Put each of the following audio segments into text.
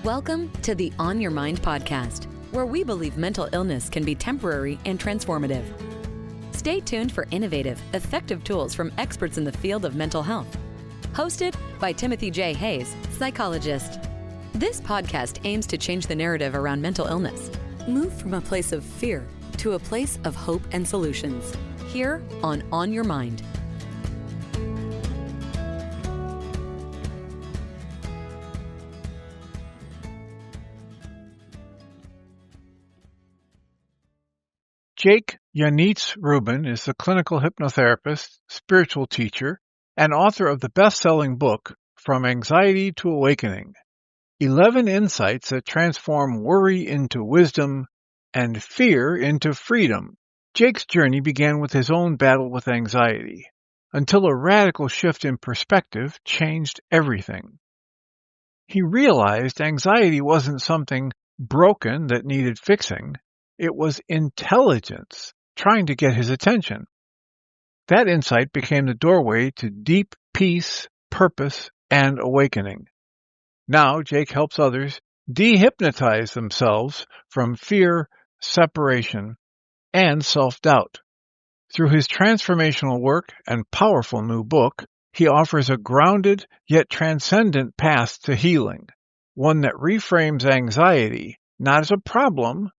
Welcome to the On Your Mind podcast, where we believe mental illness can be temporary and transformative. Stay tuned for innovative, effective tools from experts in the field of mental health. Hosted by Timothy J. Hayes, psychologist. This podcast aims to change the narrative around mental illness. Move from a place of fear to a place of hope and solutions. Here on Your Mind. Yanitz Rubin is a clinical hypnotherapist, spiritual teacher, and author of the best-selling book, From Anxiety to Awakening, 11 Insights that Transform Worry into Wisdom and Fear into Freedom. Jake's journey began with his own battle with anxiety, until a radical shift in perspective changed everything. He realized anxiety wasn't something broken that needed fixing. It was intelligence trying to get his attention. That insight became the doorway to deep peace, purpose, and awakening. Now, Jake helps others de-hypnotize themselves from fear, separation, and self-doubt. Through his transformational work and powerful new book, he offers a grounded yet transcendent path to healing, one that reframes anxiety not as a problem,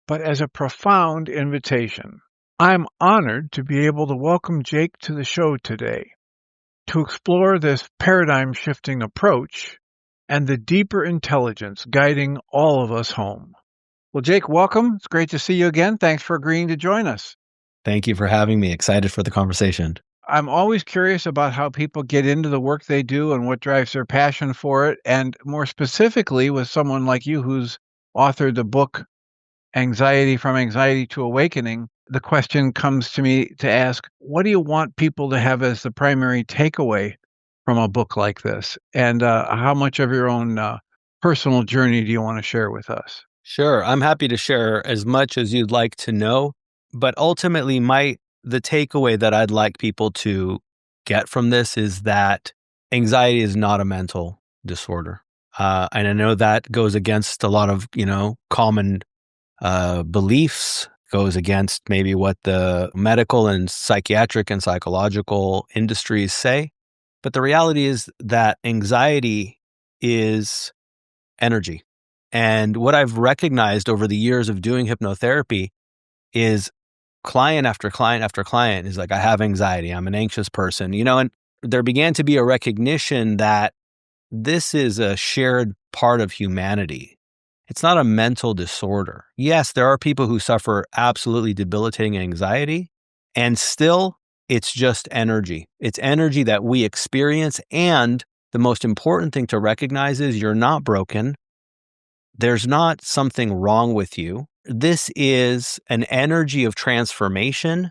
but as a profound invitation. I'm honored to be able to welcome Jake to the show today to explore this paradigm-shifting approach and the deeper intelligence guiding all of us home. Well, Jake, welcome. It's great to see you again. Thanks for agreeing to join us. Thank you for having me. Excited for the conversation. I'm always curious about how people get into the work they do and what drives their passion for it, and more specifically with someone like you who's authored the book, From Anxiety to Awakening, the question comes to me to ask, what do you want people to have as the primary takeaway from a book like this? And how much of your own personal journey do you want to share with us? Sure. I'm happy to share as much as you'd like to know, but ultimately the takeaway that I'd like people to get from this is that anxiety is not a mental disorder. And I know that goes against a lot of, common beliefs, goes against maybe what the medical and psychiatric and psychological industries say. But the reality is that anxiety is energy. And what I've recognized over the years of doing hypnotherapy is client after client after client is like, I have anxiety. I'm an anxious person, and there began to be a recognition that this is a shared part of humanity. It's not a mental disorder. Yes, there are people who suffer absolutely debilitating anxiety, and still it's just energy. It's energy that we experience. And the most important thing to recognize is you're not broken. There's not something wrong with you. This is an energy of transformation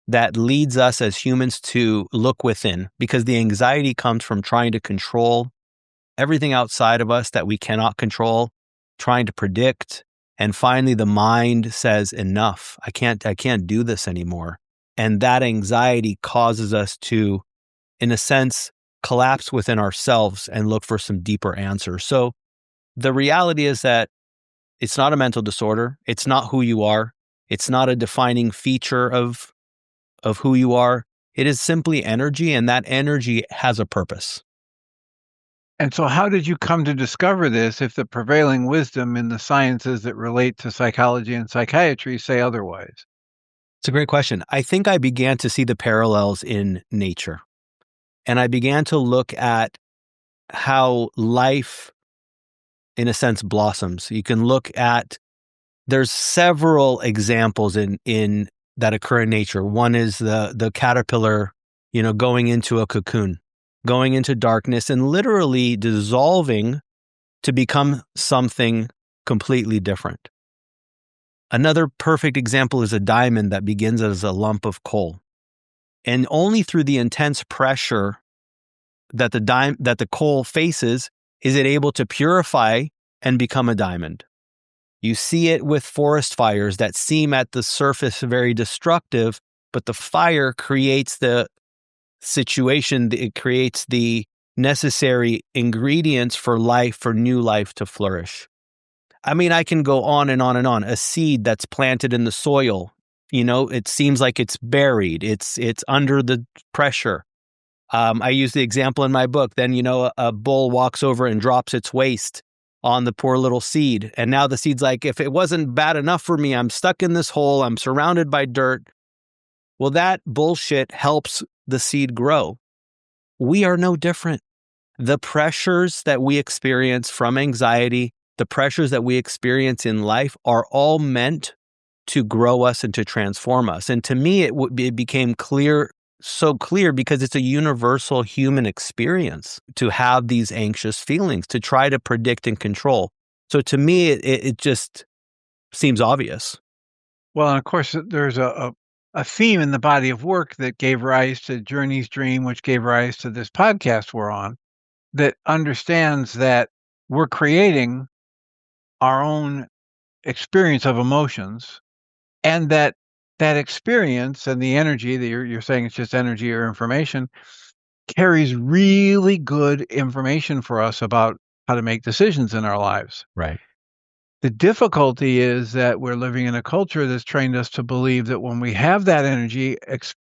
that leads us as humans to look within, because the anxiety comes from trying to control everything outside of us that we cannot control, trying to predict. And finally, the mind says, enough. I can't do this anymore. And that anxiety causes us to, in a sense, collapse within ourselves and look for some deeper answers. So the reality is that it's not a mental disorder. It's not who you are. It's not a defining feature of who you are. It is simply energy, and that energy has a purpose. And so how did you come to discover this if the prevailing wisdom in the sciences that relate to psychology and psychiatry say otherwise? It's a great question. I think I began to see the parallels in nature. And I began to look at how life, in a sense, blossoms. You can look at, there's several examples in that occur in nature. One is the caterpillar, going into a cocoon, going into darkness and literally dissolving to become something completely different. Another perfect example is a diamond that begins as a lump of coal. And only through the intense pressure that the coal faces is it able to purify and become a diamond. You see it with forest fires that seem at the surface very destructive, but the fire creates the situation, it creates the necessary ingredients for life, for new life to flourish. I mean, I can go on and on and on. A seed that's planted in the soil, it seems like it's buried. It's under the pressure. I use the example in my book. Then, a bull walks over and drops its waste on the poor little seed. And now the seed's like, if it wasn't bad enough for me, I'm stuck in this hole. I'm surrounded by dirt. Well, that bullshit helps the seed grow. We are no different. The pressures that we experience from anxiety, the pressures that we experience in life are all meant to grow us and to transform us. And to me, it became so clear because it's a universal human experience to have these anxious feelings, to try to predict and control. So to me, it just seems obvious. Well, and of course, there's a theme in the body of work that gave rise to Journey's Dream, which gave rise to this podcast we're on, that understands that we're creating our own experience of emotions, and that experience and the energy that you're saying it's just energy or information carries really good information for us about how to make decisions in our lives. Right. The difficulty is that we're living in a culture that's trained us to believe that when we have that energy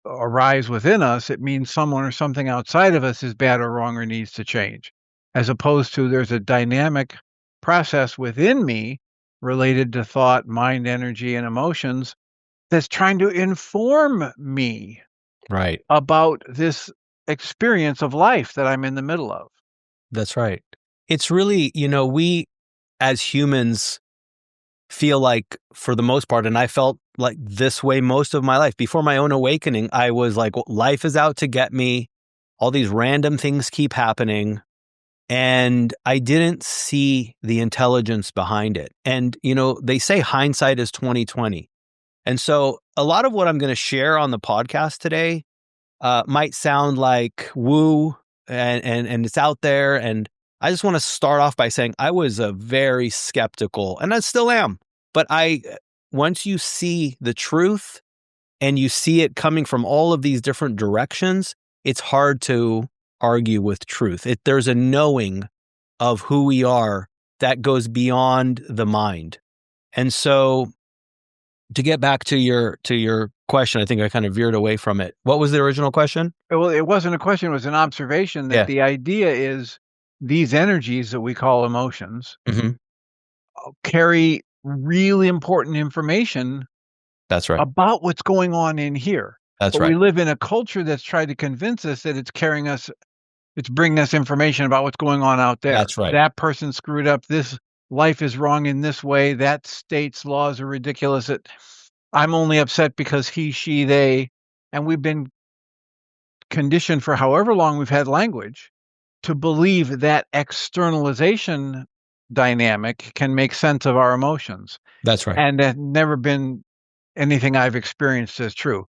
arise within us, it means someone or something outside of us is bad or wrong or needs to change, as opposed to there's a dynamic process within me related to thought, mind, energy, and emotions that's trying to inform me Right. about this experience of life that I'm in the middle of. That's right. It's really, we as humans feel like, for the most part, and I felt like this way most of my life. Before my own awakening, I was like, life is out to get me. All these random things keep happening. And I didn't see the intelligence behind it. And, they say hindsight is 20/20. And so a lot of what I'm going to share on the podcast today might sound like woo and it's out there. And I just want to start off by saying I was a very skeptical, and I still am. But once you see the truth and you see it coming from all of these different directions, it's hard to argue with truth. There's a knowing of who we are that goes beyond the mind. And so to get back to your question, I think I kind of veered away from it. What was the original question? Well, it wasn't a question, it was an observation that the idea is these energies that we call emotions carry really important information That's right. about what's going on in here. That's but right. We live in a culture that's tried to convince us that it's bringing us information about what's going on out there. That's right. That person screwed up. This life is wrong in this way. That state's laws are ridiculous. I'm only upset because he, she, they, and we've been conditioned for however long we've had language to believe that externalization dynamic can make sense of our emotions. That's right. And that never been anything I've experienced as true.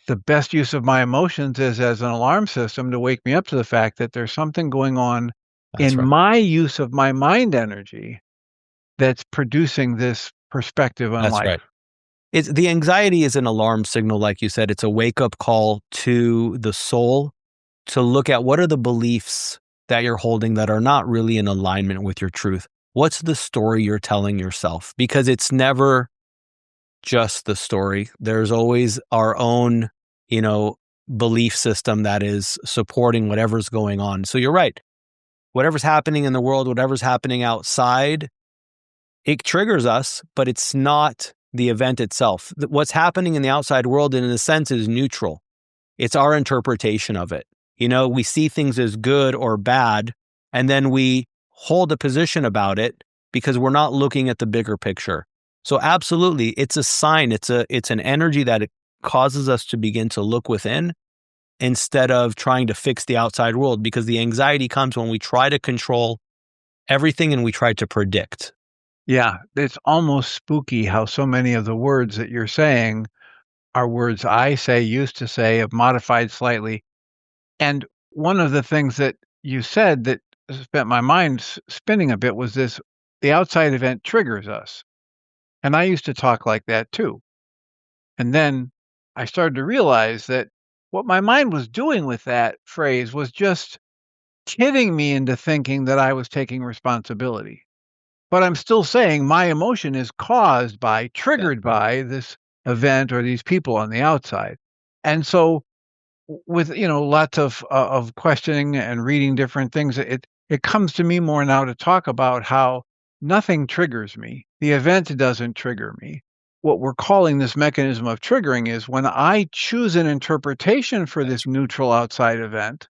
The best use of my emotions is as an alarm system to wake me up to the fact that there's something going on my use of my mind energy that's producing this perspective on life. Right. The anxiety is an alarm signal, like you said. It's a wake-up call to the soul to look at what are the beliefs that you're holding that are not really in alignment with your truth. What's the story you're telling yourself? Because it's never just the story. There's always our own, belief system that is supporting whatever's going on. So you're right. Whatever's happening in the world, whatever's happening outside, it triggers us, but it's not the event itself. What's happening in the outside world, in a sense, is neutral. It's our interpretation of it. We see things as good or bad, and then we hold a position about it because we're not looking at the bigger picture. So absolutely, it's a sign. It's an energy that it causes us to begin to look within instead of trying to fix the outside world, because the anxiety comes when we try to control everything and we try to predict. Yeah, it's almost spooky how so many of the words that you're saying are words I say, used to say, have modified slightly. And one of the things that you said that spent my mind spinning a bit was this: the outside event triggers us. And I used to talk like that too. And then I started to realize that what my mind was doing with that phrase was just kidding me into thinking that I was taking responsibility. But I'm still saying my emotion is caused by, triggered by this event or these people on the outside. And so with, lots of questioning and reading different things, it comes to me more now to talk about how nothing triggers me. The event doesn't trigger me. What we're calling this mechanism of triggering is when I choose an interpretation for this neutral outside event,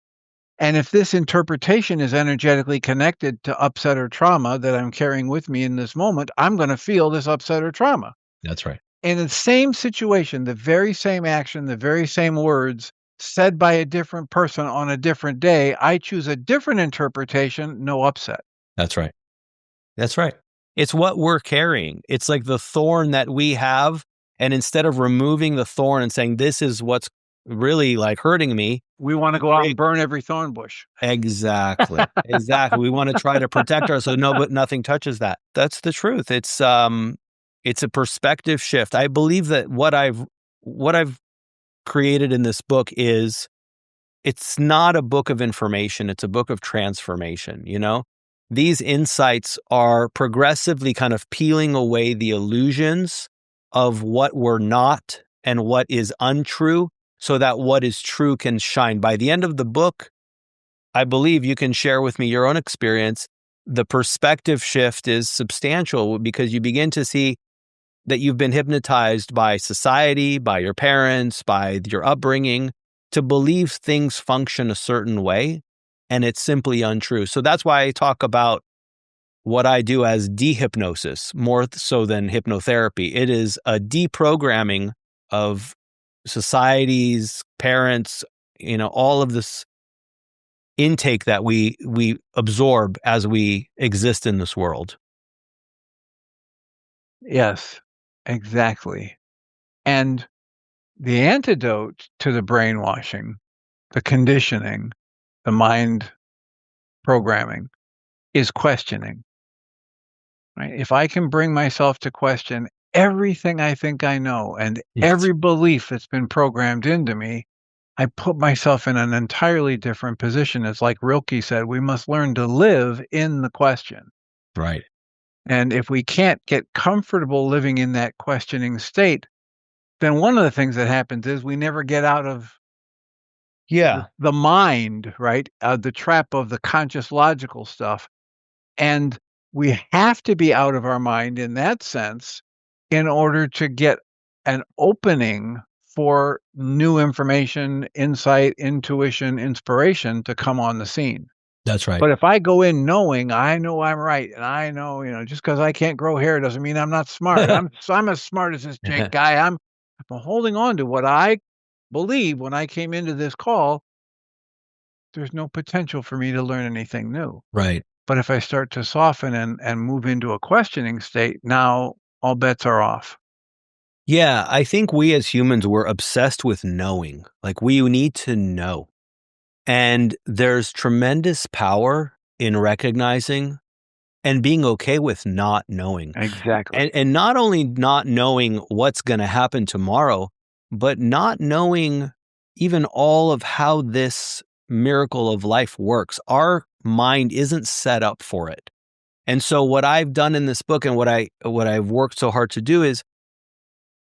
and if this interpretation is energetically connected to upset or trauma that I'm carrying with me in this moment, I'm going to feel this upset or trauma. That's right. In the same situation, the very same action, the very same words said by a different person on a different day, I choose a different interpretation, no upset. That's right. That's right. It's what we're carrying. It's like the thorn that we have. And instead of removing the thorn and saying, this is what's really like hurting me, we want to go out and burn every thorn bush. Exactly. Exactly. We want to try to protect ourselves. No, but nothing touches that. That's the truth. It's a perspective shift. I believe that what I've created in this book is, it's not a book of information. It's a book of transformation. These insights are progressively kind of peeling away the illusions of what we're not and what is untrue, so that what is true can shine. By the end of the book, I believe you can share with me your own experience. The perspective shift is substantial because you begin to see that you've been hypnotized by society, by your parents, by your upbringing, to believe things function a certain way, and it's simply untrue. So that's why I talk about what I do as de-hypnosis, more so than hypnotherapy. It is a deprogramming of societies, parents, all of this intake that we absorb as we exist in this world. Yes, exactly. And the antidote to the brainwashing, the conditioning, the mind programming is questioning. Right? If I can bring myself to question everything I think I know and every belief that's been programmed into me, I put myself in an entirely different position. It's like Rilke said, we must learn to live in the question. Right. And if we can't get comfortable living in that questioning state, then one of the things that happens is we never get out of the mind, right? The trap of the conscious logical stuff. And we have to be out of our mind in that sense in order to get an opening for new information, insight, intuition, inspiration to come on the scene. That's right. But if I go in knowing I know I'm right, and I know, just because I can't grow hair doesn't mean I'm not smart. I'm as smart as this Jake guy. I'm holding on to what I believe when I came into this call. There's no potential for me to learn anything new. Right. But if I start to soften and move into a questioning state, now all bets are off. Yeah, I think we as humans, we're obsessed with knowing. Like, we need to know. And there's tremendous power in recognizing and being okay with not knowing. Exactly. And not only not knowing what's going to happen tomorrow, but not knowing even all of how this miracle of life works. Our mind isn't set up for it. And so what I've done in this book and what I've worked so hard to do is,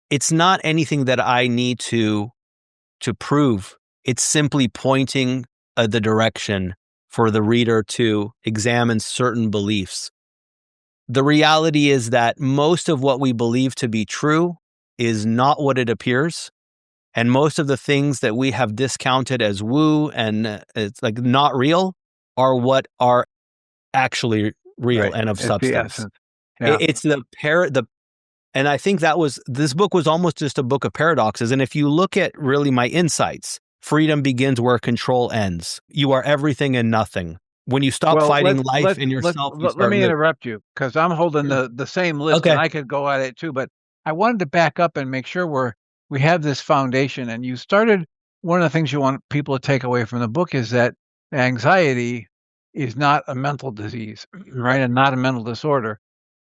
it's not anything that I need to prove. It's simply pointing the direction for the reader to examine certain beliefs. The reality is that most of what we believe to be true is not what it appears. And most of the things that we have discounted as woo and it's like not real are what are actually real and of substance. Yeah. It's and I think this book was almost just a book of paradoxes. And if you look at really my insights, freedom begins where control ends. You are everything and nothing. When you stop fighting life and yourself, let me interrupt you because I'm holding the same list and I could go at it too. But I wanted to back up and make sure we have this foundation. And you started, one of the things you want people to take away from the book is that anxiety is not a mental disease, right? And not a mental disorder.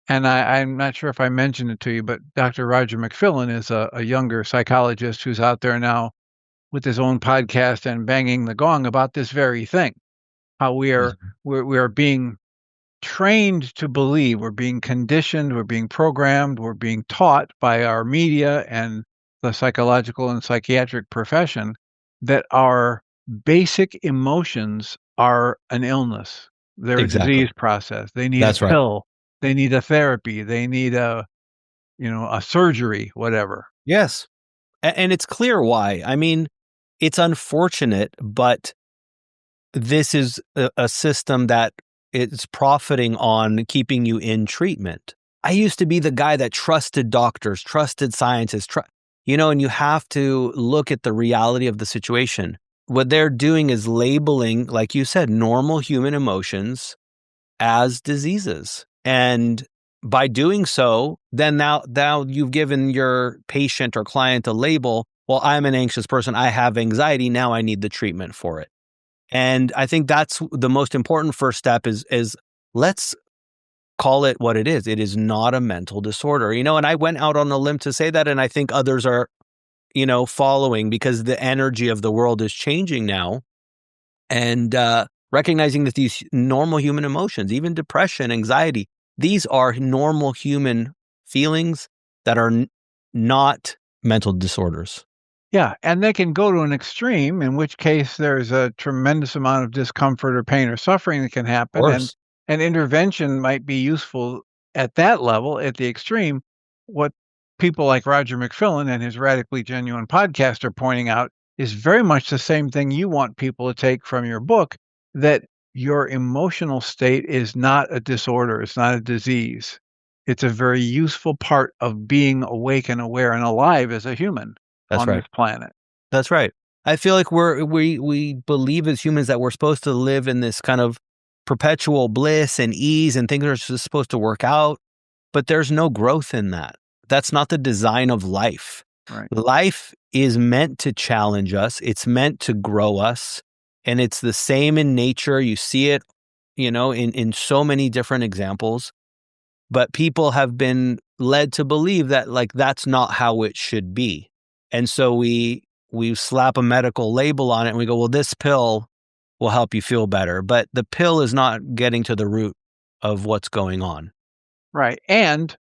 And I'm not sure if I mentioned it to you, but Dr. Roger McFillin is a younger psychologist who's out there now with his own podcast and banging the gong about this very thing. how we are being trained to believe, we're being conditioned, we're being programmed, we're being taught by our media and the psychological and psychiatric profession that our basic emotions are an illness. They're a Exactly. disease process. They need a That's right. pill. They need a therapy. They need a surgery, whatever. Yes. And it's clear why. I mean, it's unfortunate, but this is a system that is profiting on keeping you in treatment. I used to be the guy that trusted doctors, trusted scientists, and you have to look at the reality of the situation. What they're doing is labeling, like you said, normal human emotions as diseases. And by doing so, then now you've given your patient or client a label. Well, I'm an anxious person. I have anxiety. Now I need the treatment for it. And I think that's the most important first step is let's call it what it is. It is not a mental disorder, and I went out on a limb to say that. And I think others are, following, because the energy of the world is changing now. And recognizing that these normal human emotions, even depression, anxiety, these are normal human feelings that are not mental disorders. Yeah, and they can go to an extreme, in which case there's a tremendous amount of discomfort or pain or suffering that can happen, Of and course. an intervention might be useful at that level, at the extreme. What people like Roger McFillin and his Radically Genuine podcast are pointing out is very much the same thing you want people to take from your book, that your emotional state is not a disorder, it's not a disease. It's a very useful part of being awake and aware and alive as a human That's on right. this planet. That's right. I feel like we believe as humans that we're supposed to live in this kind of perpetual bliss and ease, and things are just supposed to work out, but there's no growth in that. That's not the design of life. Right. Life is meant to challenge us. It's meant to grow us. And it's the same in nature. You see it, in so many different examples. But people have been led to believe that, like, that's not how it should be. And so we slap a medical label on it and we go, well, this pill will help you feel better. But the pill is not getting to the root of what's going on. Right. And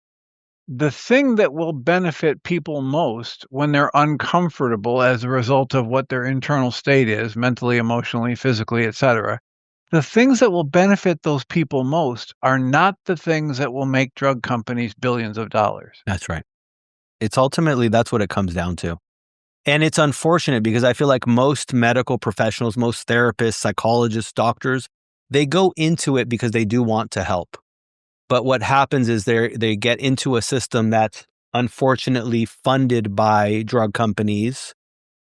the thing that will benefit people most when they're uncomfortable as a result of what their internal state is, mentally, emotionally, physically, etc., the things that will benefit those people most are not the things that will make drug companies billions of dollars. That's right. It's ultimately, that's what it comes down to. And it's unfortunate because I feel like most medical professionals, most therapists, psychologists, doctors, they go into it because they do want to help. But what happens is they get into a system that's unfortunately funded by drug companies,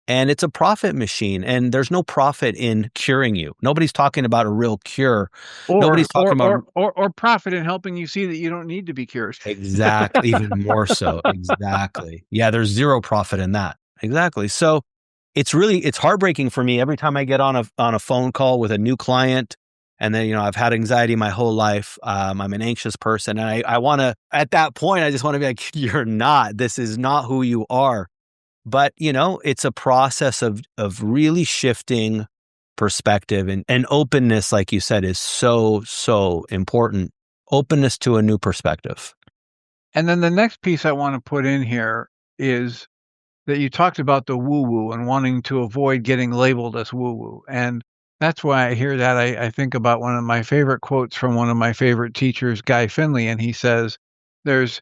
and it's a profit machine, and there's no profit in curing you. Nobody's talking about a real cure. Nobody's talking about or profit in helping you see that you don't need to be cured. exactly, even more so. Exactly. Yeah, there's zero profit in that. Exactly. So it's heartbreaking for me every time I get on a phone call with a new client. And then, I've had anxiety my whole life. I'm an anxious person. And I want to, at that point, I just want to be like, you're not. This is not who you are. But, it's a process of really shifting perspective, and openness, like you said, is so, so important. Openness to a new perspective. And then the next piece I want to put in here is that you talked about the woo-woo and wanting to avoid getting labeled as woo-woo. And that's why I hear that. I think about one of my favorite quotes from one of my favorite teachers, Guy Finley, and he says, there's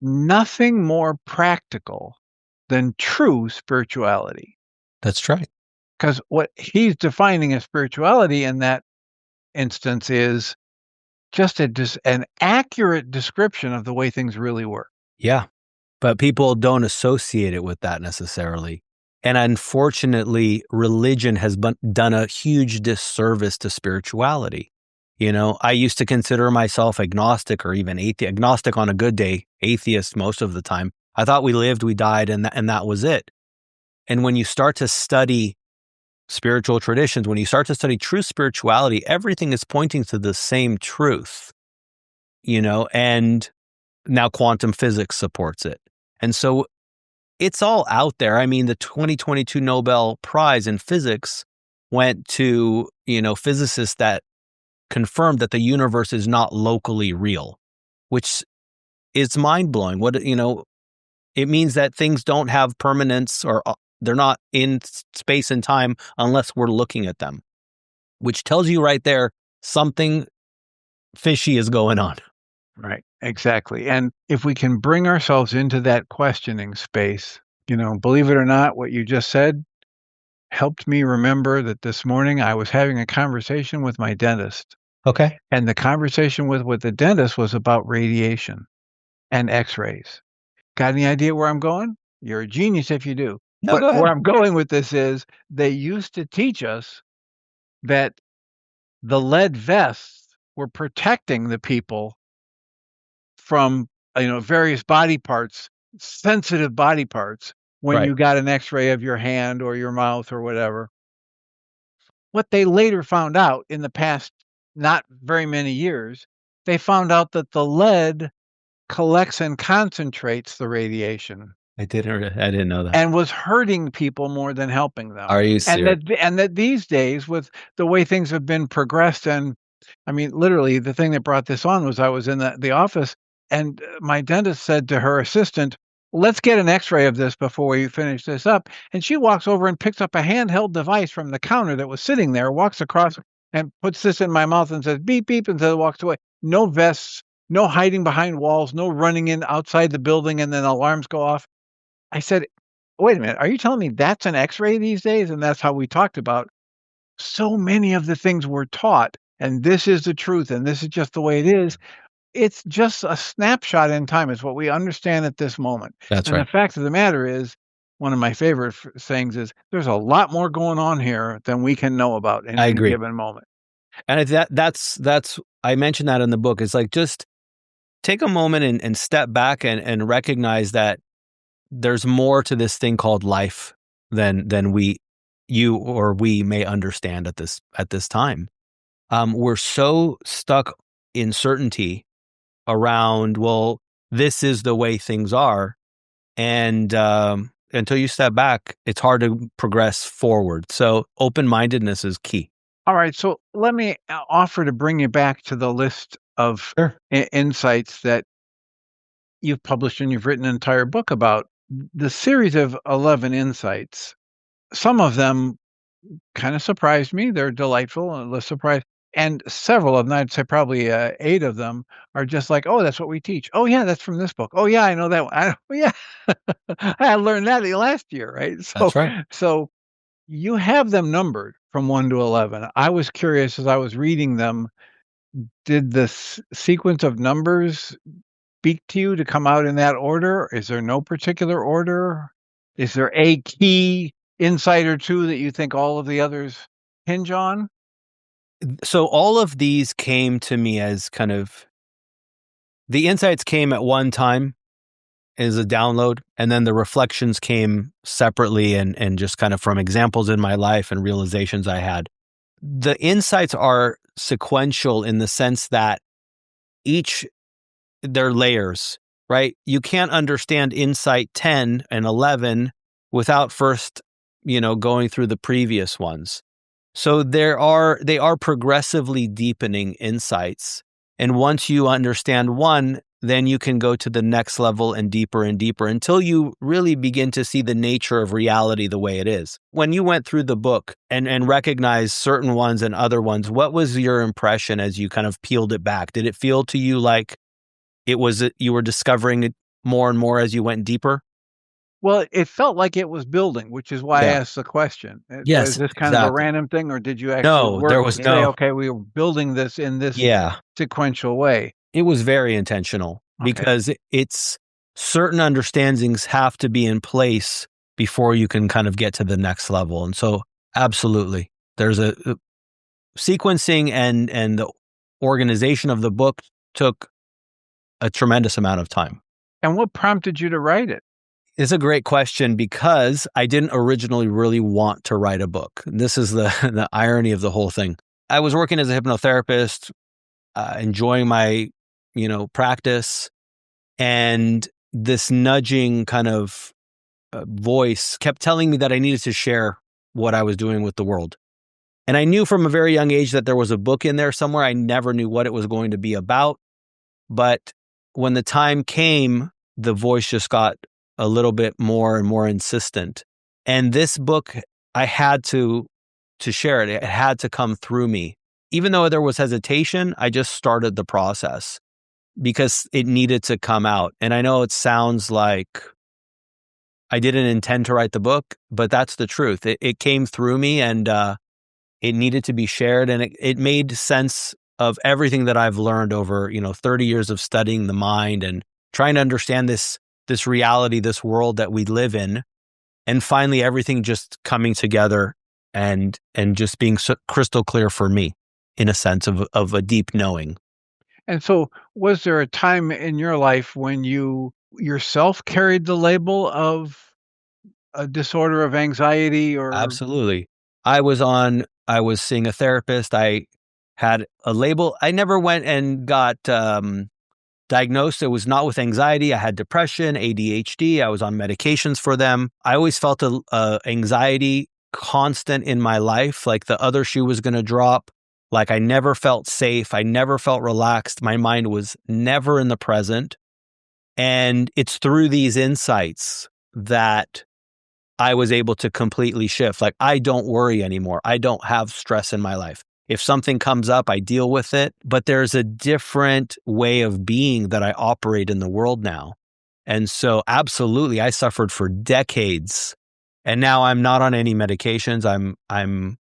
nothing more practical than true spirituality. That's right. Because what he's defining as spirituality in that instance is just an accurate description of the way things really work. Yeah. But people don't associate it with that necessarily. And unfortunately, religion has done a huge disservice to spirituality. I used to consider myself agnostic, or even agnostic on a good day, atheist most of the time. I thought we lived, we died, and that was it. And when you start to study spiritual traditions, when you start to study true spirituality, everything is pointing to the same truth, and now quantum physics supports it. And so it's all out there. I mean, the 2022 Nobel Prize in Physics went to, physicists that confirmed that the universe is not locally real, which is mind-blowing. It means that things don't have permanence, or they're not in space and time unless we're looking at them, which tells you right there something fishy is going on. Right, exactly. And if we can bring ourselves into that questioning space, believe it or not, what you just said helped me remember that this morning I was having a conversation with my dentist. Okay. And the conversation with the dentist was about radiation and x-rays. Got any idea where I'm going? You're a genius if you do. No, But go ahead. where I'm going with this is they used to teach us that the lead vests were protecting the people from, various body parts, sensitive body parts, when Right. you got an x-ray of your hand or your mouth or whatever. What they later found out in the past, not very many years, they found out that the lead collects and concentrates the radiation I didn't know that. and was hurting people more than helping them. Are you serious? And that these days, with the way things have been progressed, and I mean, literally, the thing that brought this on was I was in the office, and my dentist said to her assistant, "Let's get an x-ray of this before we finish this up." And she walks over and picks up a handheld device from the counter that was sitting there, walks across and puts this in my mouth and says, "Beep, beep," and then walks away. No vests, no hiding behind walls, no running in outside the building and then alarms go off. I said, "Wait a minute, are you telling me that's an x-ray these days?" And that's how we talked about so many of the things we're taught, and this is the truth, and this is just the way it is. It's just a snapshot in time. It's what we understand at this moment. That's And right. the fact of the matter is, one of my favorite sayings is, there's a lot more going on here than we can know about in I any agree. given moment. And that's I mentioned that in the book. It's like, just take a moment and step back and recognize that there's more to this thing called life than you or we may understand at this time. We're so stuck in certainty around, well, this is the way things are, and until you step back, it's hard to progress forward. So open-mindedness is key. All right, so let me offer to bring you back to the list of Sure. insights that you've published and you've written an entire book about. The series of 11 insights, some of them kind of surprised me. They're delightful and a surprise. And several of them, I'd say probably 8 of them, are just like, "Oh, that's what we teach. Oh, yeah, that's from this book. Oh, yeah, I know that one. Oh, yeah, I learned that last year, right?" That's right. So you have them numbered from 1 to 11. I was curious as I was reading them, did the sequence of numbers speak to you to come out in that order? Is there no particular order? Is there a key insight or two that you think all of the others hinge on? So all of these came to me as kind of, the insights came at one time as a download, and then the reflections came separately and just kind of from examples in my life and realizations I had. The insights are sequential in the sense that they're layers, right? You can't understand insight 10 and 11 without first, going through the previous ones. So they are progressively deepening insights. And once you understand one, then you can go to the next level and deeper until you really begin to see the nature of reality the way it is. When you went through the book and recognized certain ones and other ones, what was your impression as you kind of peeled it back? Did it feel to you like you were discovering it more and more as you went deeper? Well, it felt like it was building, which is why I Yeah. asked the question. Yes, Was this kind of a exactly. random thing, or did you actually No, there work was and say, no. "Okay, we were building this in this Yeah. sequential way"? It was very intentional Okay. because it's certain understandings have to be in place before you can kind of get to the next level. And so absolutely, there's a sequencing and the organization of the book took a tremendous amount of time. And what prompted you to write it? It's a great question because I didn't originally really want to write a book. This is the irony of the whole thing. I was working as a hypnotherapist, enjoying my, practice, and this nudging kind of voice kept telling me that I needed to share what I was doing with the world. And I knew from a very young age that there was a book in there somewhere. I never knew what it was going to be about. But when the time came, the voice just got a little bit more and more insistent. And this book, I had to share it. It had to come through me. Even though there was hesitation, I just started the process because it needed to come out. And I know it sounds like I didn't intend to write the book, but that's the truth. It came through me, and it needed to be shared. And it made sense of everything that I've learned over, 30 years of studying the mind and trying to understand this reality, this world that we live in. And finally, everything just coming together and just being so crystal clear for me, in a sense of a deep knowing. And so was there a time in your life when you yourself carried the label of a disorder of anxiety or? Absolutely. I was seeing a therapist. I had a label. I never went and got diagnosed. It was not with anxiety. I had depression, ADHD. I was on medications for them. I always felt a anxiety constant in my life, like the other shoe was going to drop. Like I never felt safe. I never felt relaxed. My mind was never in the present. And it's through these insights that I was able to completely shift. Like I don't worry anymore. I don't have stress in my life. If something comes up, I deal with it. But there's a different way of being that I operate in the world now. And so absolutely, I suffered for decades. And now I'm not on any medications. I'm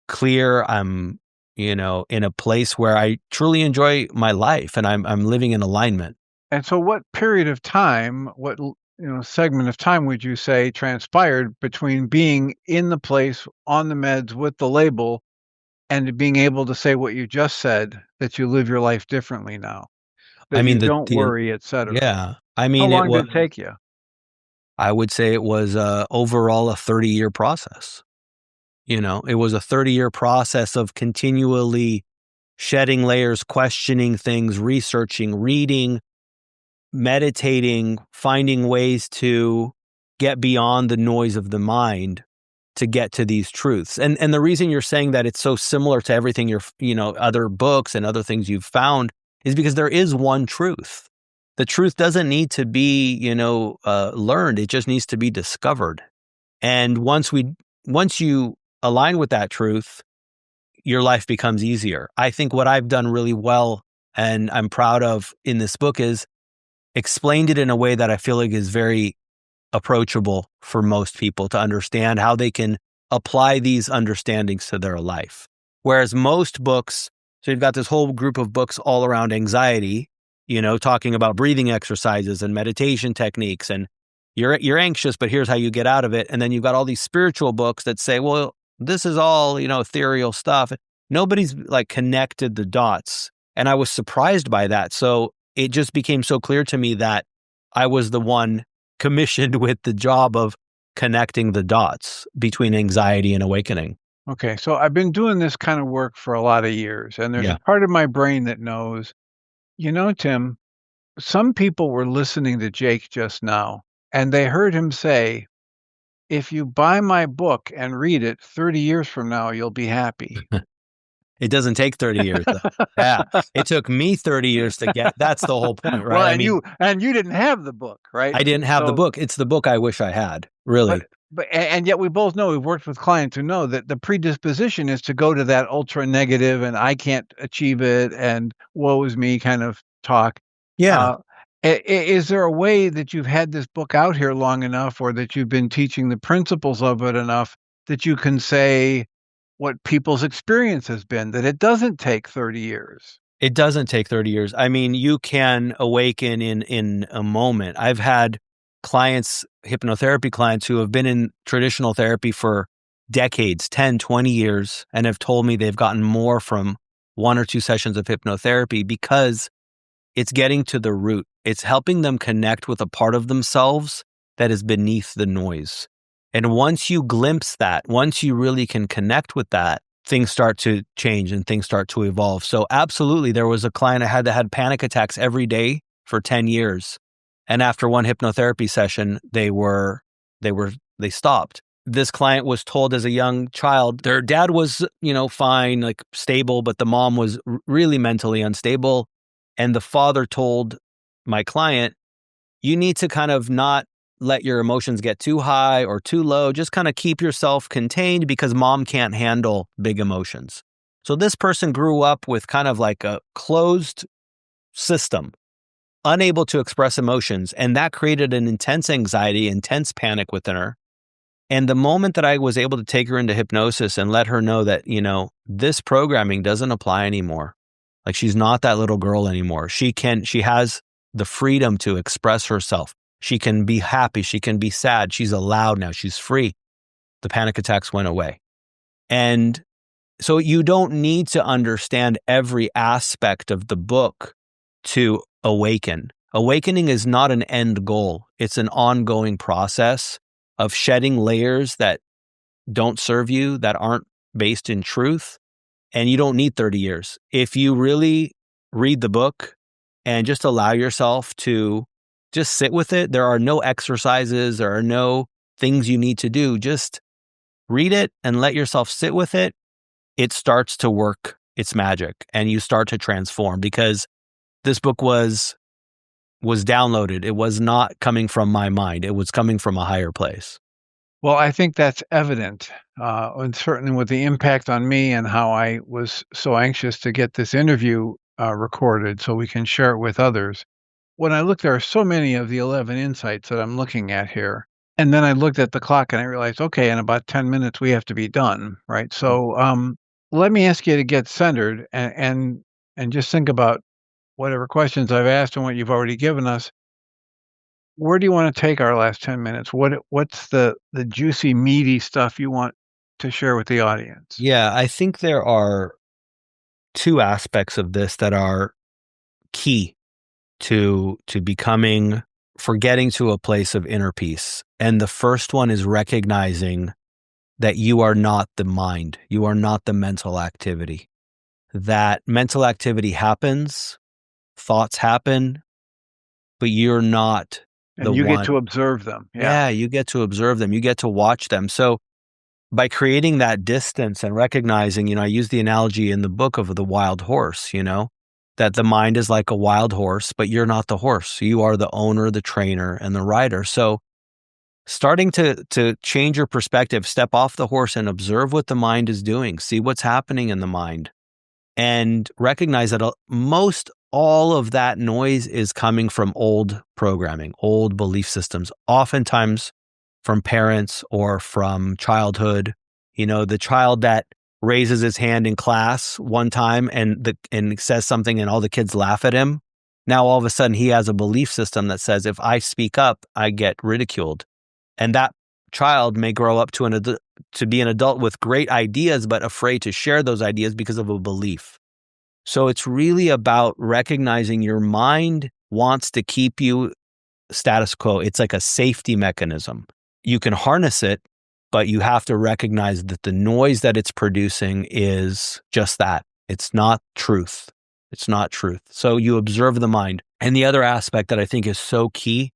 clear. I'm, in a place where I truly enjoy my life, and I'm living in alignment. And so what period of time, segment of time would you say transpired between being in the place on the meds with the label and being able to say what you just said, that you live your life differently now? That you don't worry, et cetera. Yeah. How long did it take you? I would say it was overall a 30-year process. It was a 30-year process of continually shedding layers, questioning things, researching, reading, meditating, finding ways to get beyond the noise of the mind to get to these truths. And the reason you're saying that it's so similar to everything other books and other things you've found is because there is one truth. The truth doesn't need to be, learned. It just needs to be discovered. And once you align with that truth, your life becomes easier. I think what I've done really well and I'm proud of in this book is explained it in a way that I feel like is very approachable for most people to understand how they can apply these understandings to their life. Whereas most books, so you've got this whole group of books all around anxiety, talking about breathing exercises and meditation techniques, and you're anxious, but here's how you get out of it. And then you've got all these spiritual books that say, well, this is all, ethereal stuff. Nobody's like connected the dots. And I was surprised by that. So it just became so clear to me that I was the one commissioned with the job of connecting the dots between anxiety and awakening. Okay, so I've been doing this kind of work for a lot of years, and there's a part of my brain that knows, Tim, some people were listening to Jake just now, and they heard him say, if you buy my book and read it 30 years from now, you'll be happy. It doesn't take 30 years. Yeah. It took me 30 years to get, that's the whole point, right? Well, and you didn't have the book, right? I didn't have the book. It's the book I wish I had, really. And yet we both know, we've worked with clients who know that the predisposition is to go to that ultra negative and I can't achieve it and woe is me kind of talk. Yeah. Is there a way that you've had this book out here long enough, or that you've been teaching the principles of it enough that you can say what people's experience has been, that it doesn't take 30 years? It doesn't take 30 years. I mean, you can awaken in a moment. I've had clients, hypnotherapy clients, who have been in traditional therapy for decades, 10, 20 years, and have told me they've gotten more from 1 or 2 sessions of hypnotherapy because it's getting to the root. It's helping them connect with a part of themselves that is beneath the noise. And once you glimpse that, once you really can connect with that, things start to change and things start to evolve. So absolutely, there was a client I had that had panic attacks every day for 10 years. And after one hypnotherapy session, they stopped. this client was told as a young child, their dad was, fine, like stable, but the mom was really mentally unstable. And the father told my client, you need to kind of not let your emotions get too high or too low. Just kind of keep yourself contained because mom can't handle big emotions. So this person grew up with kind of like a closed system, unable to express emotions. And that created an intense anxiety, intense panic within her. And the moment that I was able to take her into hypnosis and let her know that, this programming doesn't apply anymore. Like she's not that little girl anymore. She has the freedom to express herself. She can be happy. She can be sad. She's allowed now. She's free. The panic attacks went away. And so you don't need to understand every aspect of the book to awaken. Awakening is not an end goal. It's an ongoing process of shedding layers that don't serve you, that aren't based in truth. And you don't need 30 years. If you really read the book and just allow yourself to just sit with it, there are no exercises, there are no things you need to do. Just read it and let yourself sit with it. It starts to work its magic and you start to transform, because this book was downloaded. It was not coming from my mind. It was coming from a higher place. Well, I think that's evident, and certainly with the impact on me and how I was so anxious to get this interview recorded so we can share it with others. When I look, there are so many of the 11 insights that I'm looking at here. And then I looked at the clock and I realized, okay, in about 10 minutes, we have to be done, right? So let me ask you to get centered and just think about whatever questions I've asked and what you've already given us. Where do you want to take our last 10 minutes? What's the juicy, meaty stuff you want to share with the audience? Yeah, I think there are two aspects of this that are key to getting to a place of inner peace. And the first one is recognizing that you are not the mind. You are not the mental activity. That mental activity happens, thoughts happen, but you're not and you get to observe them. Yeah, you get to observe them. You get to watch them. So by creating that distance and recognizing, I use the analogy in the book of the wild horse, that the mind is like a wild horse, but you're not the horse. You are the owner, the trainer, and the rider. So starting to change your perspective, step off the horse and observe what the mind is doing, see what's happening in the mind, and recognize that most all of that noise is coming from old programming, old belief systems, oftentimes from parents or from childhood. The child that raises his hand in class one time and says something and all the kids laugh at him. Now all of a sudden he has a belief system that says, if I speak up, I get ridiculed. And that child may grow up to be an adult with great ideas, but afraid to share those ideas because of a belief. So it's really about recognizing your mind wants to keep you status quo. It's like a safety mechanism. You can harness it, but you have to recognize that the noise that it's producing is just that. It's not truth. It's not truth. So you observe the mind. And the other aspect that I think is so key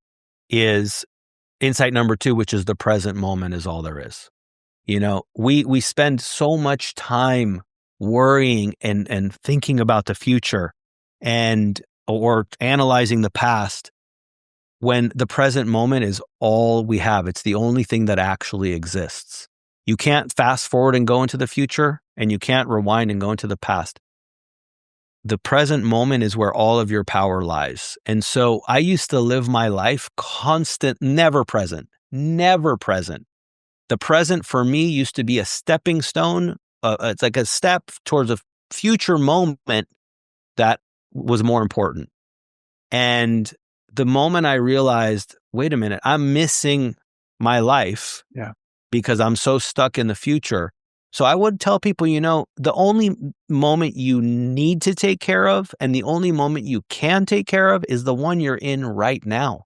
is insight number 2, which is the present moment is all there is. We spend so much time worrying and thinking about the future or analyzing the past, when the present moment is all we have. It's the only thing that actually exists. You can't fast forward and go into the future, and you can't rewind and go into the past. The present moment is where all of your power lies. And so I used to live my life never present. The present for me used to be a stepping stone. It's like a step towards a future moment that was more important. And the moment I realized, wait a minute, I'm missing my life because I'm so stuck in the future. So I would tell people, the only moment you need to take care of and the only moment you can take care of is the one you're in right now.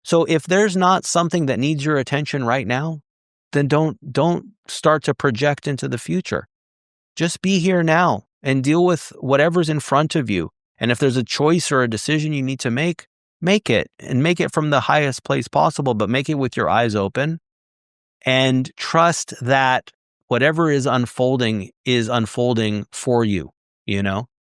So if there's not something that needs your attention right now, then don't start to project into the future. Just be here now and deal with whatever's in front of you. And if there's a choice or a decision you need to make it, and make it from the highest place possible, but make it with your eyes open and trust that whatever is unfolding for you.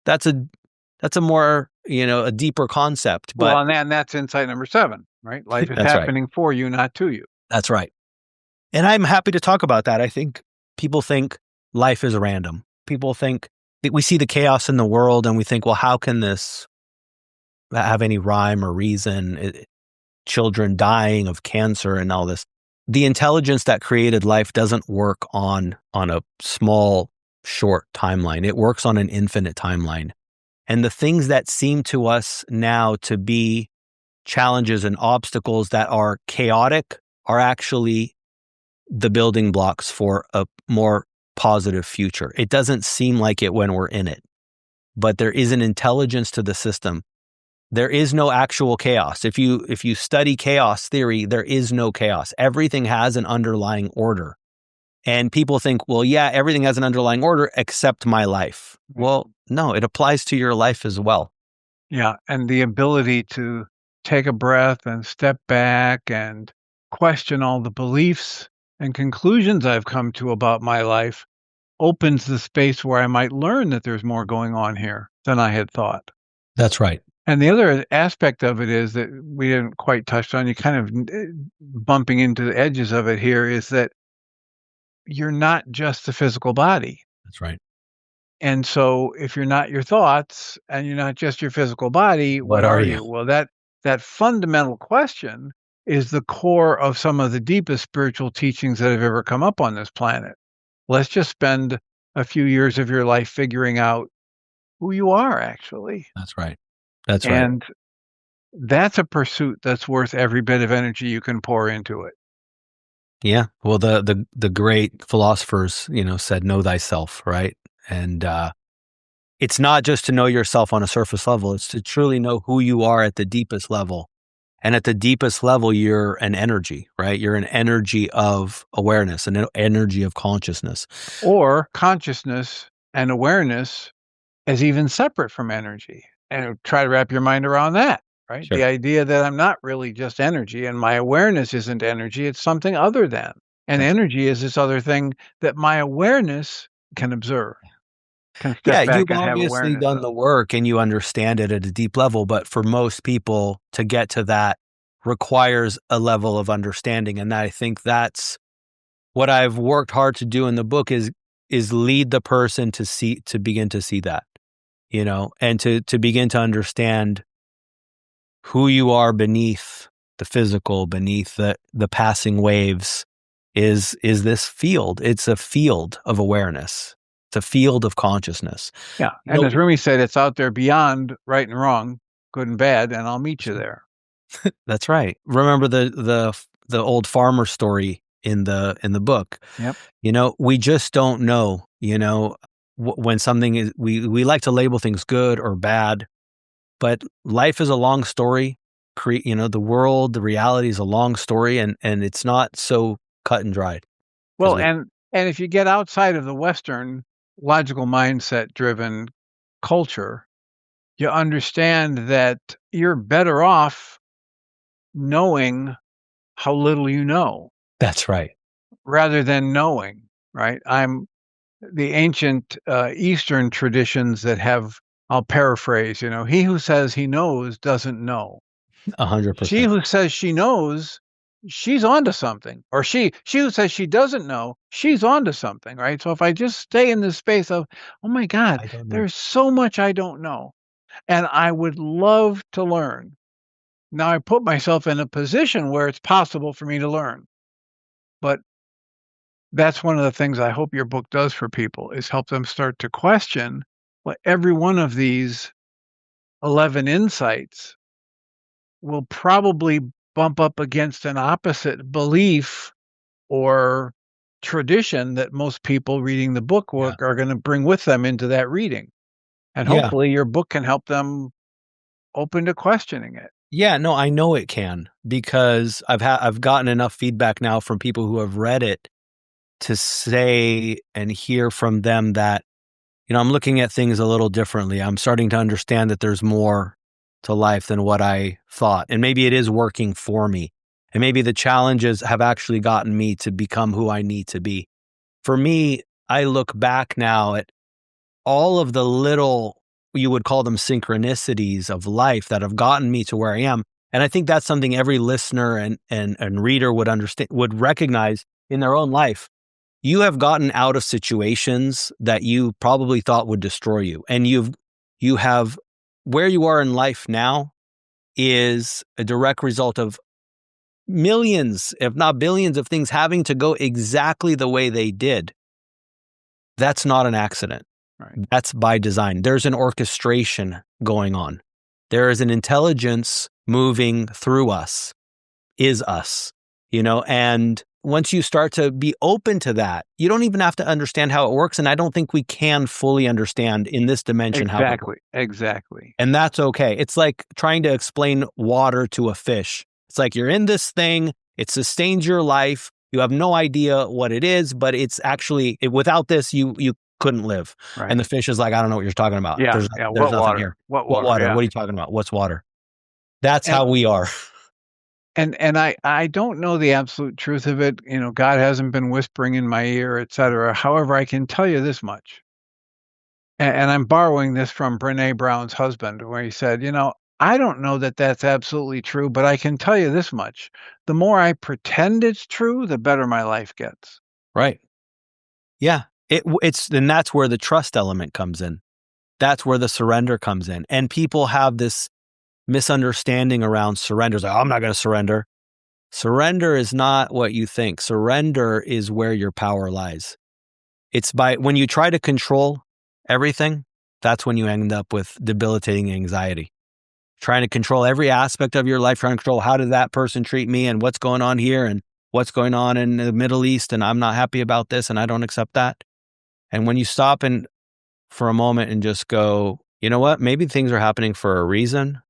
That's a more, a deeper concept, but Well, and that's insight number 7, right? Life is That's right. happening for you, not to you. That's right. And I'm happy to talk about that. I think people think life is random. People think that we see the chaos in the world and we think, well, how can this have any rhyme or reason? Children dying of cancer and all this. The intelligence that created life doesn't work on a small, short timeline. It works on an infinite timeline. And the things that seem to us now to be challenges and obstacles that are chaotic are actually the building blocks for a more positive future. It doesn't seem like it when we're in it, but there is an intelligence to the system. There is no actual chaos. If you study chaos theory, there is no chaos. Everything has an underlying order. And people think, well, yeah, everything has an underlying order except my life. Well, no, it applies to your life as well. Yeah, and the ability to take a breath and step back and question all the beliefs and conclusions I've come to about my life opens the space where I might learn that there's more going on here than I had thought. That's right. And the other aspect of it is that we didn't quite touch on, you kind of bumping into the edges of it here, is that you're not just the physical body. That's right. And so if you're not your thoughts and you're not just your physical body, what are you? Well, that fundamental question is the core of some of the deepest spiritual teachings that have ever come up on this planet. Let's just spend a few years of your life figuring out who you are, actually. That's right. That's right. And that's a pursuit that's worth every bit of energy you can pour into it. Yeah. Well, the great philosophers, said, know thyself, right? And it's not just to know yourself on a surface level. It's to truly know who you are at the deepest level. And at the deepest level, you're an energy, right? You're an energy of awareness, an energy of consciousness. Or consciousness and awareness as even separate from energy. And try to wrap your mind around that, right? Sure. The idea that I'm not really just energy and my awareness isn't energy, it's something other than. And energy is this other thing that my awareness can observe. Can step back you've and have obviously awareness done of. the work and you understand it at a deep level, but for most people to get to that requires a level of understanding. And I think that's what I've worked hard to do in the book is lead the person to begin to see that, and to begin to understand who you are beneath the physical, beneath the passing waves is this field. It's a field of awareness. It's a field of consciousness. Yeah. And as Rumi said, it's out there beyond right and wrong, good and bad, and I'll meet you there. That's right. Remember the old farmer story in the book. Yep. We just don't know, when something is, we like to label things good or bad, but life is a long story. The world, the reality is a long story, and it's not so cut and dried. Well, and if you get outside of the Western logical mindset driven culture, you understand that you're better off knowing how little you know. That's right. Rather than knowing, right? I'm the ancient Eastern traditions that have, I'll paraphrase, he who says he knows doesn't know. 100%. She who says she knows, she's onto something. Or she who says she doesn't know, she's onto something, right? So if I just stay in this space of, oh my God, there's so much I don't know, and I would love to learn. Now I put myself in a position where it's possible for me to learn. But that's one of the things I hope your book does for people, is help them start to question what every one of these 11 insights will probably bump up against an opposite belief or tradition that most people reading the book are going to bring with them into that reading. And hopefully your book can help them open to questioning it. Yeah, no, I know it can, because I've gotten enough feedback now from people who have read it to say and hear from them that, I'm looking at things a little differently. I'm starting to understand that there's more to life than what I thought. And maybe it is working for me. And maybe the challenges have actually gotten me to become who I need to be. For me, I look back now at all of the little, you would call them synchronicities of life that have gotten me to where I am. And I think that's something every listener and reader would understand, would recognize in their own life. You have gotten out of situations that you probably thought would destroy you. And you have, where you are in life now is a direct result of millions, if not billions of things having to go exactly the way they did. That's not an accident. Right. That's by design. There's an orchestration going on. There is an intelligence moving through us, is us, and once you start to be open to that, you don't even have to understand how it works. And I don't think we can fully understand in this dimension how it works. Exactly. And that's okay. It's like trying to explain water to a fish. It's like you're in this thing, it sustains your life. You have no idea what it is, but it's actually, without this, you couldn't live. Right. And the fish is like, I don't know what you're talking about. Yeah, There's what nothing water? here. What water? Yeah. What are you talking about? What's water? That's how we are. And I don't know the absolute truth of it. God hasn't been whispering in my ear, etc. However, I can tell you this much. And I'm borrowing this from Brené Brown's husband, where he said, I don't know that that's absolutely true, but I can tell you this much. The more I pretend it's true, the better my life gets. Right. Yeah. And that's where the trust element comes in. That's where the surrender comes in. And people have this misunderstanding around surrender. It's like, I'm not going to surrender. Surrender is not what you think. Surrender is where your power lies. It's when you try to control everything, that's when you end up with debilitating anxiety. Trying to control every aspect of your life, trying to control how did that person treat me and what's going on here and what's going on in the Middle East, and I'm not happy about this and I don't accept that. And when you stop for a moment and just go, you know what, maybe things are happening for a reason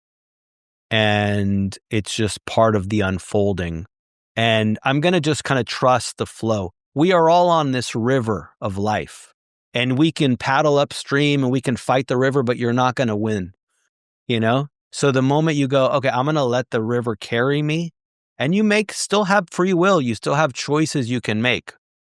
and it's just part of the unfolding. And I'm going to just kind of trust the flow. We are all on this river of life and we can paddle upstream and we can fight the river, but you're not going to win, So the moment you go, okay, I'm going to let the river carry me, and you still have free will. You still have choices you can make,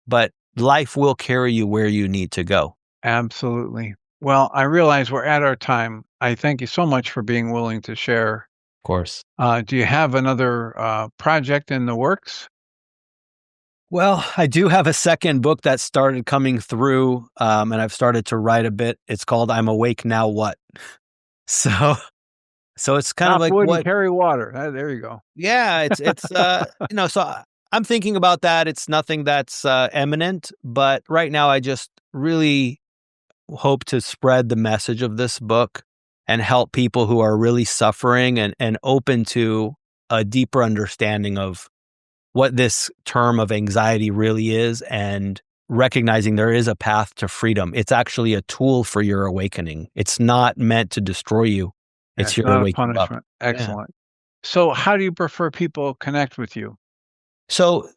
but life will carry you where you need to go. Absolutely. Well, I realize we're at our time. I thank you so much for being willing to share. Of course. Do you have another project in the works? Well, I do have a second book that started coming through, and I've started to write a bit. It's called I'm Awake Now What? So it's kind of like wood what and carry water. There you go. Yeah, it's so I'm thinking about that. It's nothing that's imminent, but right now I just really hope to spread the message of this book and help people who are really suffering and open to a deeper understanding of what this term of anxiety really is and recognizing there is a path to freedom. It's actually a tool for your awakening. It's not meant to destroy you. It's your not a waking up. punishment. Excellent. Yeah. So how do you prefer people connect with you? So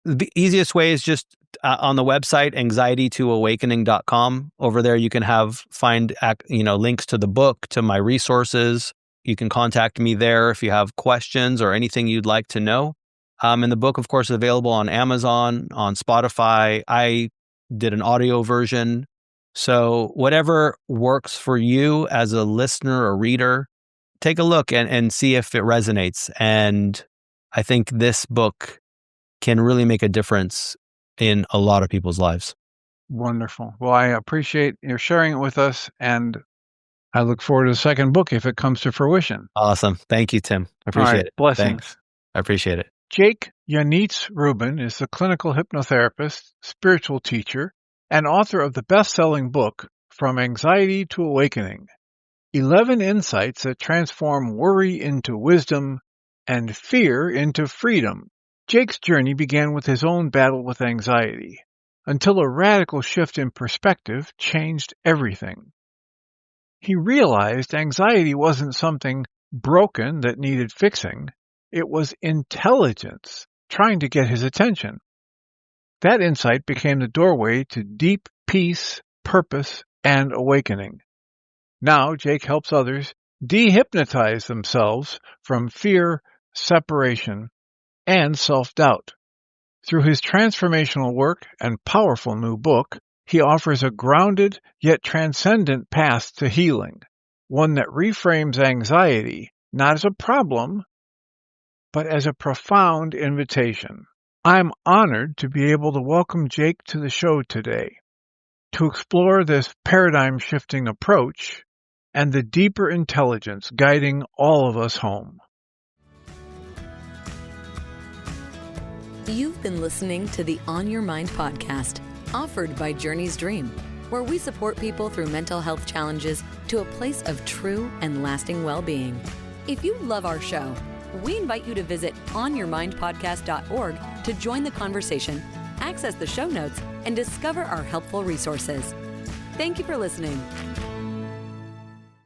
the easiest way is just on the website, anxietytoawakening.com. Over there, you can find links to the book, to my resources. You can contact me there if you have questions or anything you'd like to know. And the book, of course, is available on Amazon, on Spotify. I did an audio version. So whatever works for you as a listener or reader, take a look and see if it resonates. And I think this book can really make a difference in a lot of people's lives. Wonderful. Well, I appreciate your sharing it with us, and I look forward to the second book if it comes to fruition. Awesome. Thank you, Tim. I appreciate it. Blessings. Thanks. I appreciate it. Jake Yanitz Rubin is a clinical hypnotherapist, spiritual teacher, and author of the best-selling book, From Anxiety to Awakening, 11 Insights that Transform Worry into Wisdom and Fear into Freedom. Jake's journey began with his own battle with anxiety, until a radical shift in perspective changed everything. He realized anxiety wasn't something broken that needed fixing. It was intelligence trying to get his attention. That insight became the doorway to deep peace, purpose, and awakening. Now, Jake helps others de-hypnotize themselves from fear, separation, and self-doubt. Through his transformational work and powerful new book, he offers a grounded yet transcendent path to healing, one that reframes anxiety not as a problem, but as a profound invitation. I'm honored to be able to welcome Jake to the show today to explore this paradigm-shifting approach and the deeper intelligence guiding all of us home. You've been listening to the On Your Mind podcast, offered by Journey's Dream, where we support people through mental health challenges to a place of true and lasting well-being. If you love our show, we invite you to visit onyourmindpodcast.org to join the conversation, access the show notes, and discover our helpful resources. Thank you for listening.